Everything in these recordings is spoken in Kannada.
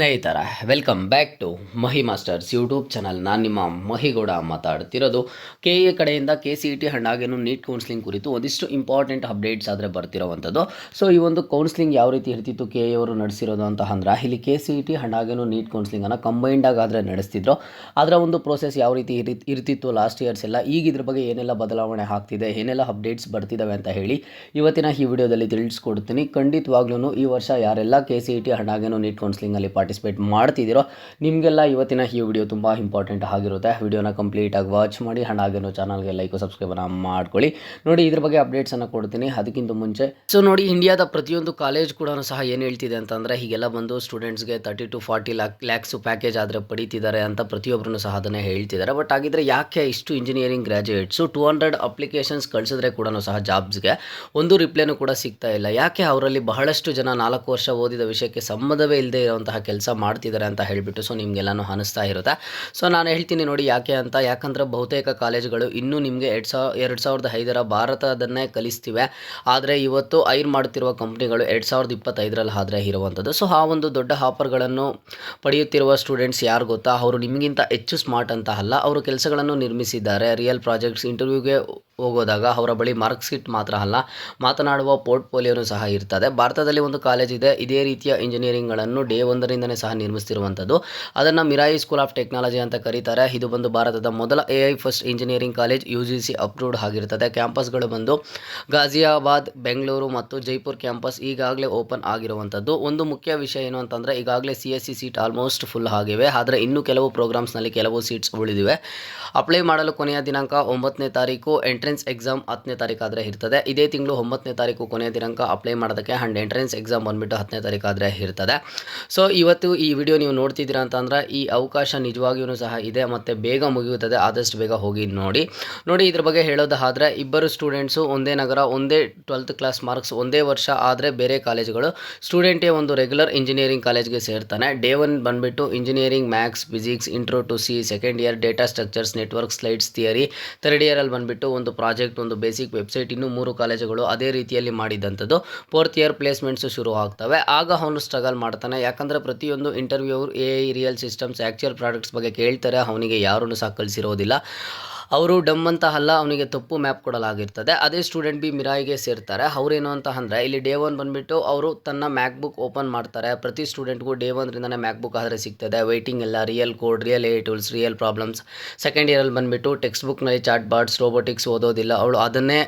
ಸ್ನೇಹಿತರ welcome back to Mahi masters YouTube channel. ನಾನು ನಿಮ್ಮ ಮಹಿಗೌಡ ಮಾತಾಡ್ತಿರೋದು. KA ಕಡೆಯಿಂದ KCET ಹಾಗೇನು ನೀಟ್ ಕೌನ್ಸ್ಲಿಂಗ್ ಕುರಿತು ಒಂದಿಷ್ಟು ಇಂಪಾರ್ಟೆಂಟ್ ಅಪ್ಡೇಟ್ಸ್ ಆದರೆ ಬರ್ತಿರೋವಂಥದ್ದು. ಸೊ ಈ ಒಂದು ಕೌನ್ಸ್ಲಿಂಗ್ ಯಾವ ರೀತಿ ಇರ್ತಿತ್ತು KA ಅವರು ನಡೆಸಿರೋದು ಅಂತ ಅಂದ್ರೆ, ಇಲ್ಲಿ KCET ಹಾಗೇನು ನೀಟ್ ಕೌನ್ಸ್ಲಿಂಗನ್ನು ಕಂಬೈಂಡಾಗಿ ಆದರೆ ನಡೆಸ್ತಿದ್ರು. ಅದರ ಒಂದು ಪ್ರೋಸೆಸ್ ಯಾವ ರೀತಿ ಇರ್ತಿತ್ತು ಲಾಸ್ಟ್ ಇಯರ್ಸ್ ಎಲ್ಲ, ಈಗ ಇದ್ರ ಬಗ್ಗೆ ಏನೆಲ್ಲ ಬದಲಾವಣೆ ಆಗ್ತಿದೆ, ಏನೆಲ್ಲ ಅಪ್ಡೇಟ್ಸ್ ಬರ್ತಿದ್ದಾವೆ ಅಂತ ಹೇಳಿ ಇವತ್ತಿನ ಈ ವಿಡಿಯೋದಲ್ಲಿ ತಿಳಿಸ್ಕೊಡ್ತೀನಿ. ಖಂಡಿತವಾಗ್ಲೂ ಈ ವರ್ಷ ಯಾರೆಲ್ಲ KCET ಹಾಗೇನು ನೀಟ್ ಕೌನ್ಸ್ಲಿಂಗಲ್ಲಿ ಪಾರ್ಟಿಸಿಪೇಟ್ ಮಾಡ್ತಿದ್ದೀರೋ ನಿಮಗೆಲ್ಲ ಇವತ್ತಿನ ಈ ವಿಡಿಯೋ ತುಂಬ ಇಂಪಾರ್ಟೆಂಟ್ ಆಗಿರುತ್ತೆ. ವಿಡಿಯೋನ ಕಂಪ್ಲೀಟಾಗಿ ವಾಚ್ ಮಾಡಿ ಹಾಗೇನು ಚಾನಲ್ಗೆ ಲೈಕ್ ಸಬ್ಸ್ಕ್ರೈಬನ್ನು ಮಾಡ್ಕೊಳ್ಳಿ. ನೋಡಿ, ಇದ್ರ ಬಗ್ಗೆ ಅಪ್ಡೇಟ್ಸನ್ನು ಕೊಡ್ತೀನಿ. ಅದಕ್ಕಿಂತ ಮುಂಚೆ ನೋಡಿ, ಇಂಡಿಯಾದ ಪ್ರತಿಯೊಂದು ಕಾಲೇಜ್ ಕೂಡ ಸಹ ಏನು ಹೇಳ್ತಿದೆ ಅಂತಂದರೆ, ಹೀಗೆಲ್ಲ ಬಂದು ಸ್ಟೂಡೆಂಟ್ಸ್ಗೆ 30 to 40 ಲ್ಯಾಕ್ಸ್ ಪ್ಯಾಕೇಜ್ ಆದರೆ ಪಡೀತಿದ್ದಾರೆ ಅಂತ ಪ್ರತಿಯೊಬ್ಬರೂ ಸಹ ಅದನ್ನೇ ಹೇಳ್ತಿದ್ದಾರೆ. ಬಟ್ ಹಾಗಿದ್ರೆ ಯಾಕೆ ಇಷ್ಟು ಇಂಜಿನಿಯರಿಂಗ್ ಗ್ರ್ಯಾಜುಯೇಟ್ಸು 200 ಅಪ್ಲಿಕೇಶನ್ಸ್ ಕಳಿಸಿದ್ರೆ ಕೂಡ ಸಹ ಜಾಬ್ಸ್ಗೆ ಒಂದು ರಿಪ್ಲೈನೂ ಕೂಡ ಸಿಗ್ತಾ ಇಲ್ಲ? ಯಾಕೆ ಅವರಲ್ಲಿ ಬಹಳಷ್ಟು ಜನ 4 ವರ್ಷ ಓದಿದ ವಿಷಯಕ್ಕೆ ಸಂಬಂಧವೇ ಇಲ್ಲದೆ ಇರುವಂತಹ ಕೆಲಸ ಮಾಡ್ತಿದ್ದಾರೆ ಅಂತ ಹೇಳಿಬಿಟ್ಟು ನಿಮಗೆಲ್ಲನೂ ಅನಿಸ್ತಾ ಇರುತ್ತೆ. ಸೊ ನಾನು ಹೇಳ್ತೀನಿ ನೋಡಿ ಯಾಕೆ ಅಂತ. ಯಾಕಂದರೆ ಬಹುತೇಕ ಕಾಲೇಜುಗಳು ಇನ್ನೂ ನಿಮಗೆ 2005 ಭಾರತದನ್ನೇ ಕಲಿಸ್ತಿವೆ. ಆದರೆ ಇವತ್ತು ಐರ್ ಮಾಡ್ತಿರುವ ಕಂಪ್ನಿಗಳು 2025 ಆದರೆ ಇರುವಂಥದ್ದು. ಸೊ ಆ ಒಂದು ದೊಡ್ಡ ಆಫರ್ಗಳನ್ನು ಪಡೆಯುತ್ತಿರುವ ಸ್ಟೂಡೆಂಟ್ಸ್ ಯಾರು ಗೊತ್ತಾ? ಅವರು ನಿಮಗಿಂತ ಹೆಚ್ಚು ಸ್ಮಾರ್ಟ್ ಅಂತ ಅಲ್ಲ, ಅವರು ಕೆಲಸಗಳನ್ನು ನಿರ್ಮಿಸಿದ್ದಾರೆ. ರಿಯಲ್ ಪ್ರಾಜೆಕ್ಟ್ಸ್ ಇಂಟರ್ವ್ಯೂಗೆ ಹೋಗೋದಾಗ ಅವರ ಬಳಿ ಮಾರ್ಕ್ಸ್ ಶೀಟ್ ಮಾತ್ರ ಅಲ್ಲ, ಮಾತನಾಡುವ ಪೋರ್ಟ್ಫೋಲಿಯೋನು ಸಹ ಇರ್ತದೆ. ಭಾರತದಲ್ಲಿ ಒಂದು ಕಾಲೇಜ್ ಇದೆ, ಇದೇ ರೀತಿಯ ಇಂಜಿನಿಯರಿಂಗ್ಗಳನ್ನು ಡೇ 1ರಿಂದನೇ ಸಹ ನಿರ್ಮಿಸ್ತಿರುವಂಥದ್ದು. ಅದನ್ನು ಮಿರಾಯಿ ಸ್ಕೂಲ್ ಆಫ್ ಟೆಕ್ನಾಲಜಿ ಅಂತ ಕರೀತಾರೆ. ಇದು ಬಂದು ಭಾರತದ ಮೊದಲ AI first engineering college, UGC approved ಆಗಿರ್ತದೆ. ಕ್ಯಾಂಪಸ್ಗಳು ಬಂದು ಗಾಜಿಯಾಬಾದ್, ಬೆಂಗಳೂರು ಮತ್ತು ಜೈಪುರ್ ಕ್ಯಾಂಪಸ್ ಈಗಾಗಲೇ ಓಪನ್ ಆಗಿರುವಂಥದ್ದು. ಒಂದು ಮುಖ್ಯ ವಿಷಯ ಏನು ಅಂತಂದರೆ, ಈಗಾಗಲೇ CSE ಸೀಟ್ ಆಲ್ಮೋಸ್ಟ್ ಫುಲ್ ಆಗಿವೆ. ಆದರೆ ಇನ್ನೂ ಕೆಲವು ಪ್ರೋಗ್ರಾಮ್ಸ್ನಲ್ಲಿ ಕೆಲವು ಸೀಟ್ಸ್ ಉಳಿದಿವೆ. ಅಪ್ಲೈ ಮಾಡಲು ಕೊನೆಯ ದಿನಾಂಕ 9ನೇ ತಾರೀಕು, ಎಂಟ್ರೆನ್ಸ್ ಎಕ್ಸಾಮ್ 10ನೇ ತಾರೀಕು ಆದರೆ ಇರ್ತದೆ. ಇದೇ ತಿಂಗಳು 9ನೇ ತಾರೀಕು ಕೊನೆಯ ದಿನಾಂಕ ಅಪ್ಲೈ ಮಾಡೋದಕ್ಕೆ. ಆ್ಯಂಡ್ ಎಂಟ್ರೆನ್ಸ್ ಎಕ್ಸಾಮ್ ಬಂದುಬಿಟ್ಟು 10ನೇ ತಾರೀಕು ಆದರೆ ಇರ್ತದೆ. ಸೊ ಇವತ್ತು ಈ ವಿಡಿಯೋ ನೀವು ನೋಡ್ತಿದ್ದೀರಾ ಅಂತಂದರೆ ಈ ಅವಕಾಶ ನಿಜವಾಗಿಯೂ ಸಹ ಇದೆ ಮತ್ತು ಬೇಗ ಮುಗಿಯುತ್ತದೆ. ಆದಷ್ಟು ಬೇಗ ಹೋಗಿ ನೋಡಿ. ಇದ್ರ ಬಗ್ಗೆ ಹೇಳೋದಾದರೆ, ಇಬ್ಬರು ಸ್ಟೂಡೆಂಟ್ಸು ಒಂದೇ ನಗರ, ಒಂದೇ 12th ಕ್ಲಾಸ್ ಮಾರ್ಕ್ಸ್, ಒಂದೇ ವರ್ಷ ಆದರೆ ಬೇರೆ ಕಾಲೇಜುಗಳು. ಸ್ಟೂಡೆಂಟೇ ಒಂದು ರೆಗ್ಯುಲರ್ ಇಂಜಿನಿಯರಿಂಗ್ ಕಾಲೇಜ್ಗೆ ಸೇರ್ತಾನೆ. ಡೇ 1 ಬಂದುಬಿಟ್ಟು engineering maths, physics, intro to C. Second year data structures, network, slides theory. Third ಇಯರಲ್ಲಿ ಬಂದುಬಿಟ್ಟು ಒಂದು ಪ್ರಾಜೆಕ್ಟ್, ಒಂದು ಬೇಸಿಕ್ ವೆಬ್ಸೈಟ್. ಇನ್ನೂ 3 ಕಾಲೇಜುಗಳು ಅದೇ ರೀತಿಯಲ್ಲಿ ಮಾಡಿದಂಥದ್ದು. 4th ಇಯರ್ ಪ್ಲೇಸ್ಮೆಂಟ್ಸು ಶುರು ಆಗ್ತವೆ. ಆಗ ಅವನು ಸ್ಟ್ರಗಲ್ ಮಾಡ್ತಾನೆ. ಯಾಕಂದರೆ ಪ್ರತಿಯೊಂದು interview AI real systems, actual products ಬಗ್ಗೆ ಕೇಳ್ತಾರೆ. ಅವನಿಗೆ ಯಾರೂ ಸಹ ಕಲಿಸಿರೋದಿಲ್ಲ. ಅವರು ಡಮ್ ಅಂತ ಅಲ್ಲ, ಅವನಿಗೆ ತಪ್ಪು ಮ್ಯಾಪ್ ಕೊಡಲಾಗಿರ್ತದೆ. ಅದೇ ಸ್ಟೂಡೆಂಟ್ ಮಿರಾಯಿಗೆ ಸೇರ್ತಾರೆ. ಅವರೇನು ಅಂತ ಅಂದರೆ, ಇಲ್ಲಿ ಡೇ 1 ಬಂದುಬಿಟ್ಟು ಅವರು ತನ್ನ ಮ್ಯಾಕ್ ಬುಕ್ ಓಪನ್ ಮಾಡ್ತಾರೆ. ಪ್ರತಿ ಸ್ಟೂಡೆಂಟ್ಗೂ ಡೇ 1ರಿಂದನೇ ಮ್ಯಾಕ್ ಬುಕ್ ಆದರೆ ಸಿಗ್ತದೆ. ವೆಯ್ಟಿಂಗ್ ಎಲ್ಲ, real code, real AI tools, real problems. Second ಇಯರಲ್ಲಿ ಬಂದುಬಿಟ್ಟು ಟೆಕ್ಸ್ಟ್ ಬುಕ್ನಲ್ಲಿ ಚಾಟ್ ಬಾಟ್ಸ್, ರೋಬೋಟಿಕ್ಸ್ ಓದೋದಿಲ್ಲ. ಅವಳು ಅದನ್ನೇ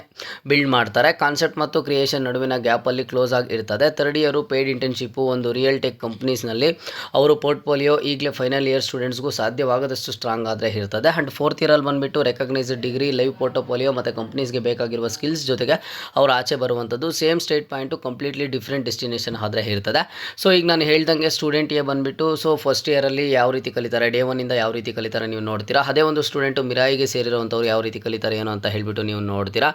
ಬಿಲ್ಡ್ ಮಾಡ್ತಾರೆ. ಕಾನ್ಸೆಪ್ಟ್ ಮತ್ತು ಕ್ರಿಯೇಷನ್ ನಡುವಿನ ಗ್ಯಾಪಲ್ಲಿ ಕ್ಲೋಸ್ ಆಗಿ ಇರ್ತದೆ. ಥರ್ಡ್ ಇಯರು ಪೇಯ್ಡ್ ಇಂಟರ್ನ್ಶಿಪ್ಪು, ಒಂದು ರಿಯಲ್ ಟೆಕ್ ಕಂಪ್ನೀಸ್ನಲ್ಲಿ ಅವರು ಪೋರ್ಟ್ಫೋಲಿಯೋ ಈಗಲೇ ಫೈನಲ್ ಇಯರ್ ಸ್ಟೂಡೆಂಟ್ಸ್ಗೂ ಸಾಧ್ಯವಾಗದಷ್ಟು ಸ್ಟ್ರಾಂಗ್ ಆದರೆ ಇರ್ತದೆ. ಆ್ಯಂಡ್ 4th ಇಯರಲ್ಲಿ ಬಂದುಬಿಟ್ಟು ರೆಕಗ್ನೈಸ್ಡ್ ಡಿಗ್ರಿ, ಲೈವ್ ಪೋರ್ಟ್ಫೋಲಿಯೋ ಮತ್ತು ಕಂಪ್ನೀಸ್ಗೆ ಬೇಕಾಗಿರುವ ಸ್ಕಿಲ್ಸ್ ಜೊತೆಗೆ ಅವರು ಆಚೆ ಬರುವಂಥದ್ದು. Same state point, completely different destination ಆದರೆ ಇರ್ತದೆ. ಸೊ ಈಗ ನಾನು ಹೇಳ್ದಂಗೆ ಸ್ಟೂಡೆಂಟ್ ಬಂದುಬಿಟ್ಟು ಫಸ್ಟ್ ಇಯರಲ್ಲಿ ಯಾವ ರೀತಿ ಕಲಿತಾರೆ, ಡೇ 1ಇಂದ ಯಾವ ರೀತಿ ಕಲಿತಾರೆ ನೀವು ನೋಡ್ತೀರಾ. ಅದೇ ಒಂದು ಸ್ಟೂಡೆಂಟು ಮಿರಾಯಿಗೆ ಸೇರಿರುವಂಥವ್ರು ಯಾವ ರೀತಿ ಕಲಿತಾರೆ ಏನು ಅಂತ ಹೇಳಿಬಿಟ್ಟು ನೀವು ನೋಡ್ತೀರಾ.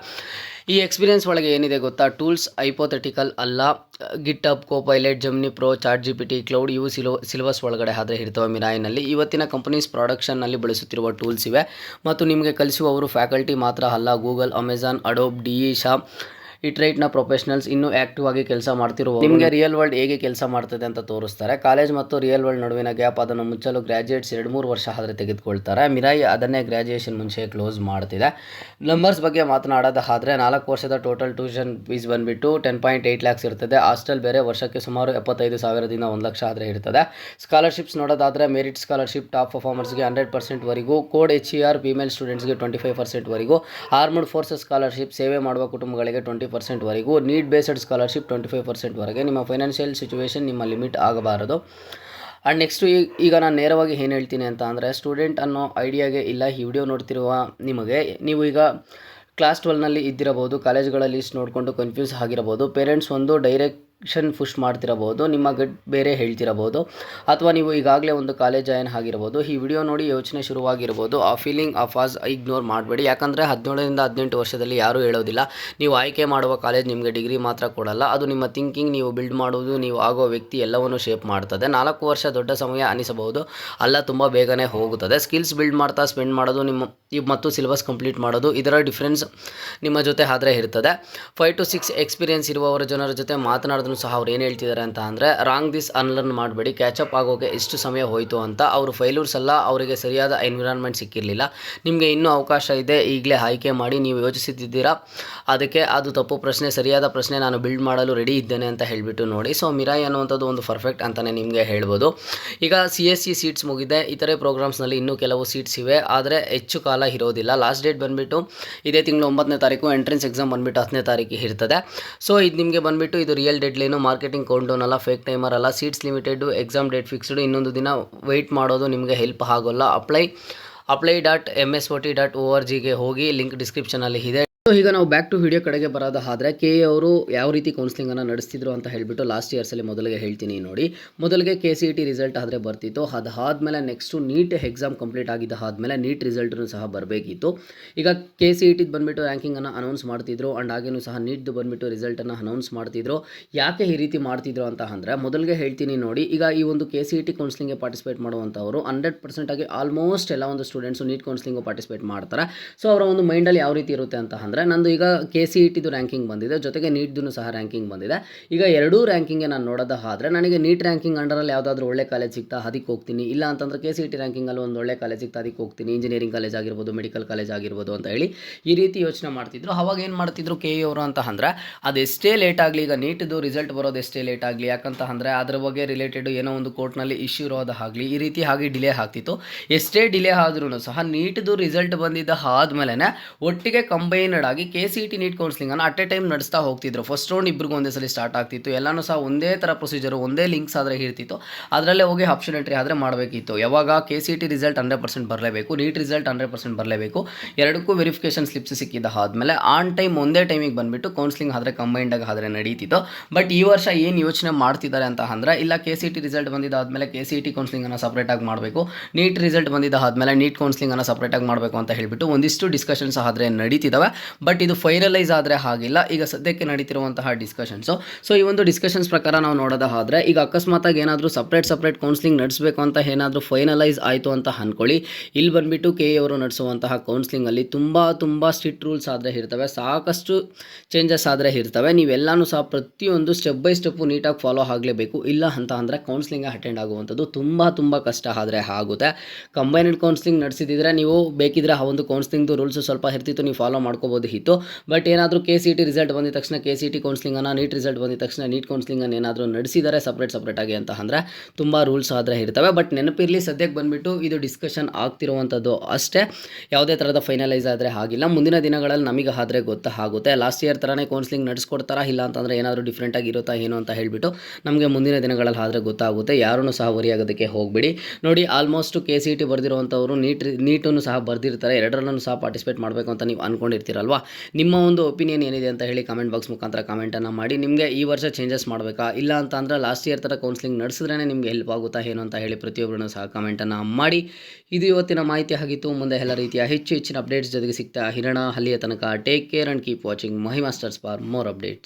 ಈ ಎಕ್ಸ್ಪೀರಿಯನ್ಸ್ ಒಳಗೆ ಏನಿದೆ ಗೊತ್ತಾ? ಟೂಲ್ಸ್ ಹೈಪೋಥೆಟಿಕಲ್ ಅಲ್ಲ. GitHub, Copilot, Gemini Pro, chat GPT, Claude ಇವು ಸಿಲೆಬಸ್ ಒಳಗಡೆ ಆದರೆ ಇರ್ತವೆ ಮಿರಾಯಿನಲ್ಲಿ. ಇವತ್ತಿನ ಕಂಪನೀಸ್ ಪ್ರೊಡಕ್ಷನ್ನಲ್ಲಿ ಬಳಸುತ್ತಿರುವ ಟೂಲ್ಸ್ ಇವೆ ಮತ್ತು ನಿಮಗೆ ಕಲಿಸುವವರು ಫ್ಯಾಕಲ್ಟಿ ಮಾತ್ರ ಅಲ್ಲ. Google, Amazon, Adobe, DE Shaw, ಇಟ್ರೈಟ್ನ ಪ್ರೊಫೆಷನಲ್ಸ್ ಇನ್ನೂ ಆ್ಯಕ್ಟಿವ್ ಆಗಿ ಕೆಲಸ ಮಾಡ್ತಿರುವ ನಿಮಗೆ ರಿಯಲ್ ವರ್ಲ್ಡ್ ಹೇಗೆ ಕೆಲಸ ಮಾಡ್ತದೆ ಅಂತ ತೋರಿಸ್ತಾರೆ. ಕಾಲೇಜ್ ಮತ್ತು ರಿಯಲ್ ವರ್ಲ್ಡ್ ನಡುವಿನ ಗ್ಯಾಪ್ ಅದನ್ನು ಮುಚ್ಚಲು ಗ್ರ್ಯಾಜುಯೇಟ್ಸ್ 2-3 ವರ್ಷ ಆದರೆ ತೆಗೆದುಕೊಳ್ತಾರೆ. ಮಿರಾಯಿ ಅದನ್ನೇ ಗ್ರ್ಯಾಜುಯೇಷನ್ ಮುಂಚೆ ಕ್ಲೋಸ್ ಮಾಡ್ತಿದೆ. ನಂಬರ್ಸ್ ಬಗ್ಗೆ ಮಾತನಾಡೋದಾದರೆ, 4 ವರ್ಷದ ಟೋಟಲ್ ಟ್ಯೂಷನ್ ಫೀಸ್ ಬಂದುಬಿಟ್ಟು 10.8 ಲ್ಯಾಕ್ಸ್ ಇರ್ತದೆ. ಹಾಸ್ಟೆಲ್ ಬೇರೆ ವರ್ಷಕ್ಕೆ ಸುಮಾರು 75,000ದಿಂದ 1 ಲಕ್ಷ ಆದರೆ ಇರ್ತದೆ. ಸ್ಕಾಲರ್ಶಿಪ್ಸ್ ನೋಡೋದಾದರೆ, ಮೆರಿಟ್ ಸ್ಕಾಲರ್ಶಿಪ್ ಟಾಪ್ ಪರ್ಫಾರ್ಮರ್ಸ್ಗೆ 100%ವರೆಗೂ, ಕೋಡ್ HER ಫೀಮೇಲ್ ಸ್ಟೂಡೆಂಟ್ಸ್ಗೆ 25%ವರೆಗೂ, ಆರ್ಮ್ಡ್ ಫೋರ್ಸಸ್ ಸ್ಕಾಲರ್ಶಿಪ್ ಸೇವೆ ಮಾಡುವ ಕುಟುಂಬಗಳಿಗೆ 20%ವರೆಗೂ, ನೀಡ್ ಬೇಸ್ಡ್ ಸ್ಕಾಲರ್ಶಿಪ್ 25%ವರೆಗೆ. ನಿಮ್ಮ ಫೈನಾನ್ಷಿಯಲ್ ಸಿಚುವೇಶನ್ ನಿಮ್ಮ ಲಿಮಿಟ್ ಆಗಬಾರದು. ಆ್ಯಂಡ್ ನೆಕ್ಸ್ಟು ಈಗ ನಾನು ನೇರವಾಗಿ ಏನು ಹೇಳ್ತೀನಿ ಅಂತ ಅಂದರೆ, ಸ್ಟೂಡೆಂಟ್ ಅನ್ನೋ ಐಡಿಯಾಗೆ ಇಲ್ಲ ಈ ವಿಡಿಯೋ ನೋಡ್ತಿರುವ ನಿಮಗೆ. ನೀವು ಈಗ ಕ್ಲಾಸ್ 12ನಲ್ಲಿ ಇದ್ದಿರಬಹುದು, ಕಾಲೇಜ್ಗಳ ಲಿಸ್ಟ್ ನೋಡಿಕೊಂಡು ಕನ್ಫ್ಯೂಸ್ ಆಗಿರಬಹುದು. ಪೇರೆಂಟ್ಸ್ ಒಂದು ಡೈರೆಕ್ಷನ್ ಪುಷ್ ಮಾಡ್ತಿರಬಹುದು, ನಿಮ್ಮ ಗಟ್ ಬೇರೆ ಹೇಳ್ತಿರಬಹುದು. ಅಥವಾ ನೀವು ಈಗಾಗಲೇ ಒಂದು ಕಾಲೇಜ್ ಜಾಯಿನ್ ಆಗಿರ್ಬೋದು. ಈ ವಿಡಿಯೋ ನೋಡಿ ಯೋಚನೆ ಶುರುವಾಗಿರ್ಬೋದು. ಆ ಫೀಲಿಂಗ್, ಆ ಫಾಸ್ ಇಗ್ನೋರ್ ಮಾಡಬೇಡಿ. ಯಾಕಂದರೆ 17ರಿಂದ 18 ವರ್ಷದಲ್ಲಿ ಯಾರೂ ಹೇಳೋದಿಲ್ಲ ನೀವು ಆಯ್ಕೆ ಮಾಡುವ ಕಾಲೇಜ್ ನಿಮಗೆ ಡಿಗ್ರಿ ಮಾತ್ರ ಕೊಡಲ್ಲ. ಅದು ನಿಮ್ಮ ಥಿಂಕಿಂಗ್, ನೀವು ಬಿಲ್ಡ್ ಮಾಡೋದು, ನೀವು ಆಗೋ ವ್ಯಕ್ತಿ ಎಲ್ಲವನ್ನೂ ಶೇಪ್ ಮಾಡ್ತದೆ. 4 ವರ್ಷ ದೊಡ್ಡ ಸಮಯ ಅನಿಸಬಹುದು, ಅಲ್ಲ ತುಂಬ ಬೇಗನೆ ಹೋಗುತ್ತದೆ. ಸ್ಕಿಲ್ಸ್ ಬಿಲ್ಡ್ ಮಾಡ್ತಾ ಸ್ಪೆಂಡ್ ಮಾಡೋದು ಮತ್ತು ಸಿಲೆಬಸ್ ಕಂಪ್ಲೀಟ್ ಮಾಡೋದು, ಇದರ ಡಿಫ್ರೆನ್ಸ್ ನಿಮ್ಮ ಜೊತೆ ಆದರೆ ಇರ್ತದೆ. 5 to 6 ಎಕ್ಸ್ಪೀರಿಯನ್ಸ್ ಇರುವವರ ಜನರ ಜೊತೆ ಮಾತನಾಡೋದು ಮಾಡಿದ್ರು ಸಹ ಅವ್ರು ಏನು ಹೇಳ್ತಿದ್ದಾರೆ ಅಂತ ಅಂದರೆ ರಾಂಗ್ ದಿಸ್ ಅನ್ಲರ್ನ್ ಮಾಡಬೇಡಿ, ಕ್ಯಾಚಪ್ ಆಗೋಕ್ಕೆ ಎಷ್ಟು ಸಮಯ ಹೋಯಿತು ಅಂತ. ಅವರು ಫೈಲೂರ್ಸ್ ಅಲ್ಲ, ಅವರಿಗೆ ಸರಿಯಾದ ಎನ್ವಿರಾನ್ಮೆಂಟ್ ಸಿಕ್ಕಿರಲಿಲ್ಲ. ನಿಮಗೆ ಇನ್ನೂ ಅವಕಾಶ ಇದೆ, ಈಗಲೇ ಆಯ್ಕೆ ಮಾಡಿ. ನೀವು ಯೋಚಿಸುತ್ತಿದ್ದೀರಾ ಅದಕ್ಕೆ ಅದು ತಪ್ಪು ಪ್ರಶ್ನೆ, ಸರಿಯಾದ ಪ್ರಶ್ನೆ, ನಾನು ಬಿಲ್ಡ್ ಮಾಡಲು ರೆಡಿ ಇದ್ದೇನೆ ಅಂತ ಹೇಳಿಬಿಟ್ಟು ನೋಡಿ. ಸೊ ಮಿರಾಯ್ ಅನ್ನುವಂಥದ್ದು ಒಂದು ಪರ್ಫೆಕ್ಟ್ ಅಂತಲೇ ನಿಮಗೆ ಹೇಳ್ಬೋದು. ಈಗ CSE ಸೀಟ್ಸ್ ಮುಗಿದೆ, ಇತರೆ ಪ್ರೋಗ್ರಾಮ್ಸ್ನಲ್ಲಿ ಇನ್ನೂ ಕೆಲವು ಸೀಟ್ಸ್ ಇವೆ, ಆದರೆ ಹೆಚ್ಚು ಕಾಲ ಇರೋದಿಲ್ಲ. ಲಾಸ್ಟ್ ಡೇಟ್ ಬಂದುಬಿಟ್ಟು ಇದೇ ತಿಂಗಳು 9ನೇ ತಾರೀಕು, ಎಂಟ್ರೆನ್ಸ್ ಎಕ್ಸಾಮ್ ಬಂದುಬಿಟ್ಟು 10ನೇ ತಾರೀಕು ಇರ್ತದೆ. ಸೊ ಇದು ನಿಮಗೆ ಬಂದುಬಿಟ್ಟು ಇದು ರಿಯಲ್ ಡೆಡ್ಲೈನು, ಮಾರ್ಕೆಟಿಂಗ್ ಕೌಂಟೌನ್ ಅಲ್ಲ, ಫೇಕ್ ಟೈಮರ್ ಅಲ್ಲ, seats limited, exam date fixed. ಇನ್ನೊಂದು ದಿನ ವೆಯ್ಟ್ ಮಾಡೋದು ನಿಮಗೆ ಹೆಲ್ಪ್ ಆಗೋಲ್ಲ. apply.msot.org ಹೋಗಿ, ಲಿಂಕ್ ಡಿಸ್ಕ್ರಿಪ್ಷನಲ್ಲಿ ಇದೆ. ಸೊ ಈಗ ನಾವು ಬ್ಯಾಕ್ ಟು ವಿಡಿಯೋ ಕಡೆಗೆ ಬರೋದಾದರೆ KE ಅವರು ಯಾವ ರೀತಿ ಕೌನ್ಸಿಲಿಂಗನ್ನು ನಡೆಸ್ತಿದ್ರು ಅಂತ ಹೇಳಿಬಿಟ್ಟು ಲಾಸ್ಟ್ ಇಯರ್ಸಲ್ಲಿ ಮೊದಲಿಗೆ ಹೇಳ್ತೀನಿ ನೋಡಿ. ಮೊದಲಿಗೆ KCET ರಿಸಲ್ಟ್ ಆದರೆ ಬರ್ತಿತ್ತು, ಅದಾದಮೇಲೆ ನೆಕ್ಸ್ಟು ನೀಟ್ ಎಕ್ಸಾಮ್ ಕಂಪ್ಲೀಟ್ ಆಗಿದ್ದಾದಮೇಲೆ ನೀಟ್ ರಿಸಲ್ಟನ್ನು ಸಹ ಬರಬೇಕಿತ್ತು. ಈಗ KCET ಬಂದುಬಿಟ್ಟು ರ್ಯಾಂಕಿಂಗನ್ನು ಅನೌನ್ಸ್ ಮಾಡ್ತಿದ್ರು, ಆ್ಯಂಡ್ ಹಾಗೇನೂ ಸಹ ನೀಟ್ದು ಬಂದುಬಿಟ್ಟು ರಿಸಲ್ಟನ್ನು ಅನೌನ್ಸ್ ಮಾಡ್ತಿದ್ರು. ಯಾಕೆ ಈ ರೀತಿ ಮಾಡ್ತಿದ್ರು ಅಂತ ಅಂದರೆ ಮೊದಲಿಗೆ ಹೇಳ್ತೀನಿ ನೋಡಿ. ಈಗ ಈ ಒಂದು KCET ಕೌನ್ಸಿಲಿಂಗ್ಗೆ ಪಾರ್ಟಿಸಿಪೇಟ್ ಮಾಡುವಂಥವರು 100% ಆಗಿ ಆಲ್ಮೋಸ್ಟ್ ಎಲ್ಲ ಒಂದು ಸ್ಟೂಡೆಂಟ್ಸು ನೀಟ್ ಕೌನ್ಸಿಲಿಂಗು ಪಾರ್ಟಿಸಿಪೇಟ್ ಮಾಡ್ತಾರೆ. ಸೊ ಅವರ ಒಂದು ಮೈಂಡಲ್ಲಿ ಯಾವ ರೀತಿ ಇರುತ್ತೆ ಅಂತ ಅಂದರೆ, ನಂದು ಈಗ KCETದು ರ್ಯಾಂಕಿಂಗ್ ಬಂದಿದೆ, ಜೊತೆಗೆ ನೀಟ್ದು ಸಹ ರ್ಯಾಂಕಿಂಗ್ ಬಂದಿದೆ. ಈಗ ಎರಡೂ ರ್ಯಾಂಕಿಂಗ್ಗೆ ನಾನು ನೋಡೋದಾದರೆ ನನಗೆ ನೀಟ್ ರ್ಯಾಂಕಿಂಗ್ ಅಂಡರಲ್ಲಿ ಯಾವುದಾದ್ರೂ ಒಳ್ಳೆ ಕಾಲೇಜ್ ಸಿಗ್ತಾ ಅದಕ್ಕೆ ಹೋಗ್ತೀನಿ, ಇಲ್ಲ ಅಂತಂದರೆ KCET ರ್ಯಾಂಕಿಂಗಲ್ಲಿ ಒಂದು ಒಳ್ಳೆ ಕಾಲೇಜ್ ಸಿಗ್ತಾ ಅದಕ್ಕೆ ಹೋಗ್ತೀನಿ, ಇಂಜಿನಿಯರಿಂಗ್ ಕಾಲೇಜ್ ಆಗಿರ್ಬೋದು, ಮೆಡಿಕಲ್ ಕಾಲೇಜ್ ಆಗಿರ್ಬೋದು ಅಂತ ಹೇಳಿ ಈ ರೀತಿ ಯೋಚನೆ ಮಾಡ್ತಿದ್ರು. ಅವಾಗ ಏನು ಮಾಡ್ತಿದ್ರು KE ಅವರು ಅಂತ ಅಂದರೆ, ಅದೆಷ್ಟೇ ಲೇಟ್ ಆಗಲಿ, ಈಗ ನೀಟ್ದು ರಿಸಲ್ಟ್ ಬರೋದು ಎಷ್ಟೇ ಲೇಟ್ ಆಗಲಿ, ಯಾಕಂತ ಅಂದರೆ ಅದ್ರ ಬಗ್ಗೆ ರಿಲೇಟೆಡ್ ಏನೋ ಒಂದು ಕೋರ್ಟ್ನಲ್ಲಿ ಇಶ್ಯೂ ಇರೋದಾಗಲಿ, ಈ ರೀತಿ ಆಗಿ ಡಿಲೇ ಆಗ್ತಿತ್ತು. ಎಷ್ಟೇ ಡಿಲೇ ಆದ್ರೂ ಸಹ ನೀಟ್ದು ರಿಸಲ್ಟ್ ಬಂದಿದ್ದ ಆದಮೇಲೆ ಒಟ್ಟಿಗೆ ಕಂಬೈನ್ಡ್ ಆಗಿ KCET ನೀಟ್ ಕೌನ್ಸಿಲಿಂಗನ್ನು ಅಟ್ ಎ ಟೈಮ್ ನಡೆಸ್ತಾ ಹೋಗ್ತಿದ್ರು. ಫಸ್ಟ್ ರೌಂಡ್ ಇಬ್ಬರಿಗೂ ಒಂದೇ ಸಲ ಸ್ಟಾರ್ಟ್ ಆಗ್ತಿತ್ತು, ಎಲ್ಲನೂ ಸಹ ಒಂದೇ ಥರ ಪ್ರೊಸೀಜರು, ಒಂದೇ ಲಿಂಕ್ಸ್ ಆದರೆ ಇರ್ತಿತ್ತು. ಅದರಲ್ಲೇ ಹೋಗಿ ಆಪ್ಷನ್ ಎಂಟ್ರಿ ಆದರೆ ಮಾಡಬೇಕಿತ್ತು. ಯಾವಾಗ KCET ರಿಸಲ್ಟ್ 100% ಬರಲೇಬೇಕು, ನೀಟ್ ರಿಸಲ್ಟ್ 100% ಬರಲೇಬೇಕು, ಎರಡಕ್ಕೂ ವೆರಿಫಿಕೇಷನ್ ಸ್ಲಿಪ್ಸ್ ಸಿಕ್ಕಿದ್ದ ಆದಮೇಲೆ ಆನ್ ಟೈಮ್ ಒಂದೇ ಟೈಮಿಗೆ ಬಂದುಬಿಟ್ಟು ಕೌನ್ಸಿಲಿಂಗ್ ಆದರೆ ಕಂಬೈಂಡಾಗಿ ಆದರೆ ನಡೀತಿತ್ತು. ಬಟ್ ಈ ವರ್ಷ ಏನು ಯೋಚನೆ ಮಾಡ್ತಿದ್ದಾರೆ ಅಂತ ಅಂದರೆ, ಇಲ್ಲ KCET ರಿಸಲ್ಟ್ ಬಂದಿದ್ದಾದಮೇಲೆ KCET ಕೌನ್ಸಿಲಿಂಗನ್ನು ಸಪ್ರೇಟಾಗಿ ಮಾಡಬೇಕು, ನೀಟ್ ರಿಸಲ್ಟ್ ಬಂದಿದ್ದಾದಮೇಲೆ ನೀಟ್ ಕೌನ್ಸಿಲಿಂಗನ್ನು ಸಪ್ರೇಟಾಗಿ ಮಾಡಬೇಕು ಅಂತ ಹೇಳಿಬಿಟ್ಟು ಒಂದಿಷ್ಟು ಡಿಸ್ಕಷನ್ಸ್ ಆದರೆ ನಡೀತಿದ್ದಾವೆ. ಬಟ್ ಇದು ಫೈನಲೈಸ್ ಆದರೆ ಆಗಿಲ್ಲ, ಈಗ ಸದ್ಯಕ್ಕೆ ನಡೀತಿರುವಂತಹ ಡಿಸ್ಕಷನ್ಸು. ಸೊ ಈ ಒಂದು ಡಿಸ್ಕಷನ್ಸ್ ಪ್ರಕಾರ ನಾವು ನೋಡೋದಾದರೆ, ಈಗ ಅಕಸ್ಮಾತಾಗಿ ಏನಾದರೂ ಸಪ್ರೇಟ್ ಕೌನ್ಸಿಲಿಂಗ್ ನಡೆಸಬೇಕು ಅಂತ ಏನಾದರೂ ಫೈನಲೈಸ್ ಆಯಿತು ಅಂತ ಅಂದ್ಕೊಳ್ಳಿ, ಇಲ್ಲಿ ಬಂದುಬಿಟ್ಟು KE ಅವರು ನಡೆಸುವಂತಹ ಕೌನ್ಸಿಲಿಂಗಲ್ಲಿ ತುಂಬ ಸ್ಟ್ರಿಕ್ಟ್ ರೂಲ್ಸ್ ಆದರೆ ಇರ್ತವೆ, ಸಾಕಷ್ಟು ಚೇಂಜಸ್ ಆದರೆ ಇರ್ತವೆ. ನೀವೆಲ್ಲನೂ ಸಹ ಪ್ರತಿಯೊಂದು ಸ್ಟೆಪ್ ಬೈ ಸ್ಟೆಪ್ಪು ನೀಟಾಗಿ ಫಾಲೋ ಆಗಲೇಬೇಕು. ಇಲ್ಲ ಅಂತ ಅಂದರೆ ಕೌನ್ಸಿಲಿಂಗ್ ಅಟೆಂಡ್ ಆಗುವಂಥದ್ದು ತುಂಬ ಕಷ್ಟ ಆದರೆ ಆಗುತ್ತೆ. ಕಂಬೈನ್ಡ್ ಕೌನ್ಸಿಲಿಂಗ್ ನಡೆಸಿದ್ರೆ ನೀವು ಬೇಕಿದ್ರೆ ಆ ಒಂದು ಕೌನ್ಸಿಲಿಂಗ್ದು ರೂಲ್ಸು ಸ್ವಲ್ಪ ಇರ್ತಿತ್ತು, ನೀವು ಫಾಲೋ ಮಾಡ್ಕೋಬೋದು ಇತ್ತು. ಬಟ್ ಏನಾದರೂ KCET ರಿಸಲ್ಟ್ ಬಂದಿದ ತಕ್ಷಣ KCET ಕೌನ್ಸಿಲಿಂಗನ್ನು, ನೀಟ್ ರಿಸಲ್ಟ್ ಬಂದಿದ ತಕ್ಷಣ ನೀಟ್ ಕೌನ್ಸಿಲಿಂಗನ್ನು ಏನಾದರೂ ನಡೆಸಿದರೆ ಸಪ್ರೇಟಾಗಿ ಅಂತ ಅಂದರೆ ತುಂಬ ರೂಲ್ಸ್ ಆದರೆ ಇರ್ತವೆ. ಬಟ್ ನೆನಪಿರಲಿ, ಸದ್ಯಕ್ಕೆ ಬಂದುಬಿಟ್ಟು ಇದು ಡಿಸ್ಕಷನ್ ಆಗ್ತಿರುವಂಥದ್ದು ಅಷ್ಟೇ, ಯಾವುದೇ ಥರದ ಫೈನಲೈಸ್ ಆದರೆ ಆಗಿಲ್ಲ. ಮುಂದಿನ ದಿನಗಳಲ್ಲಿ ನಮಗೆ ಆದರೆ ಗೊತ್ತಾಗುತ್ತೆ. ಲಾಸ್ಟ್ ಇಯರ್ ಥರನೇ ಕೌನ್ಸಿಲಿಂಗ್ ನಡೆಸ್ಕೊಡ್ತಾರಾ, ಇಲ್ಲ ಅಂತಂದರೆ ಏನಾದರೂ ಡಿಫ್ರೆಂಟಾಗಿ ಇರುತ್ತಾ ಏನು ಅಂತ ಹೇಳಿಬಿಟ್ಟು ನಮಗೆ ಮುಂದಿನ ದಿನಗಳಲ್ಲಿ ಆದರೆ ಗೊತ್ತಾಗುತ್ತೆ. ಯಾರೂ ಸಹ ವರಿ ಆಗೋದಕ್ಕೆ ಹೋಗಬೇಡಿ. ನೋಡಿ, ಆಲ್ಮೋಸ್ಟ್ KCET ಬರೆದಿರುವಂಥವರು ನೀಟನ್ನು ಸಹ ಬರೆದಿರ್ತಾರೆ, ಎರಡರಲ್ಲೂ ಸಹ ಪಾರ್ಟಿಸಿಪೇಟ್ ಮಾಡಬೇಕು ಅಂತ ನೀವು ಅಂದ್ಕೊಂಡಿರ್ತೀರಲ್ವಾ. ನಿಮ್ಮ ಒಂದು ಒಪಿನಿಯನ್ ಏನಿದೆ ಅಂತ ಹೇಳಿ ಕಾಮೆಂಟ್ ಬಾಕ್ಸ್ ಮುಖಾಂತರ ಕಾಮೆಂಟನ್ನು ಮಾಡಿ. ನಿಮಗೆ ಈ ವರ್ಷ ಚೇಂಜಸ್ ಮಾಡಬೇಕಾ, ಇಲ್ಲ ಅಂತ ಅಂದರೆ ಲಾಸ್ಟ್ ಇಯರ್ ಥರ ಕೌನ್ಸಿಲಿಂಗ್ ನಡೆಸಿದ್ರೇ ನಿಮಗೆ ಹೆಲ್ಪ್ ಆಗುತ್ತಾ ಏನು ಅಂತ ಹೇಳಿ ಪ್ರತಿಯೊಬ್ಬರೂ ಸಹ ಕಾಮೆಂಟನ್ನು ಮಾಡಿ. ಇದು ಇವತ್ತಿನ ಮಾಹಿತಿ ಆಗಿತ್ತು. ಮುಂದೆ ಎಲ್ಲ ರೀತಿಯ ಹೆಚ್ಚಿನ ಅಪ್ಡೇಟ್ಸ್ ಜೊತೆಗೆ ಸಿಗ್ತಾ ಇರೋಣ. ಅಲ್ಲಿಯ ತನಕ take care and keep watching Mahi masters for more updates.